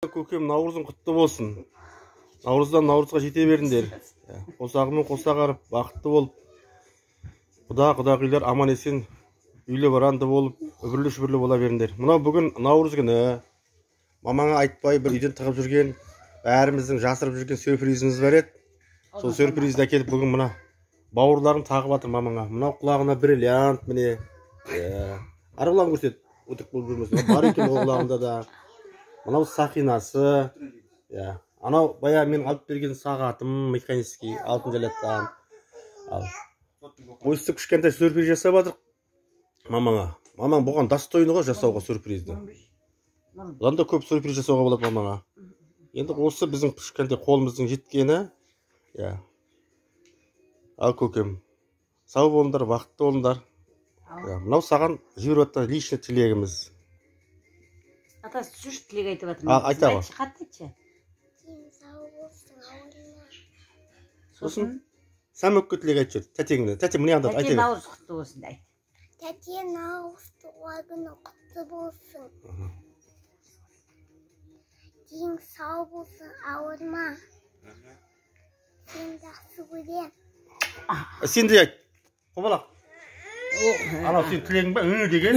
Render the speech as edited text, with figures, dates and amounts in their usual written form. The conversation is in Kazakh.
Көкем, Наурызың құтты болсын. Наурыздан Наурызға жете беріңдер. Қосағымен қоса қарып, бақытты болып, құда-құдағилар аман есен, үйлі баранды болып, үбірлі-шүбірлі бола беріңдер. Мынау бүгін Наурыз күні, мамаңа айтпай бір үйден тығып жүрген, бәріміздің жасырып жүрген сюрпризіміз бар еді. Сол сюрпризді әкеліп бүгін мына бауырларым тағып жатыр мамаңа. Мынау құлағына бриллиант міне. Ары құлағын көрсет, өтірік болып жүрмесін. Бар екен ол құлағында да. Мынау сақинасы. Анау бая мен алып берген сағатым механический алтын жалаттан. Өсті кішкентай сюрприз жасап жатыр мамаңа. Мамаң бұған достойны ғой жасауға сюрпризді. Бұдан да көп сюрприз жасауға болады мамаңа. Енді осы біздің кішкентай қолымыздың жеткені. Ал көкем, сау болыңдар, бақытты болыңдар. Мынау саған жіберіп жатқан личный тілегіміз. Атасы түсірші тілек айтып жатыр. Айта ғой. Қатты айтшы. Сосын Самөкке тілек айтшы. Тәтеңді. Тәте міне аңдады. Тәте Наурыз құтты болсын дейді. Тәте Наурыз туған күні құтты болсын. Ден сау болсын, ауырма. Сен жақсы көрем. Сен де айт. Қобалақ. Анау сен тілегің ба? Деген.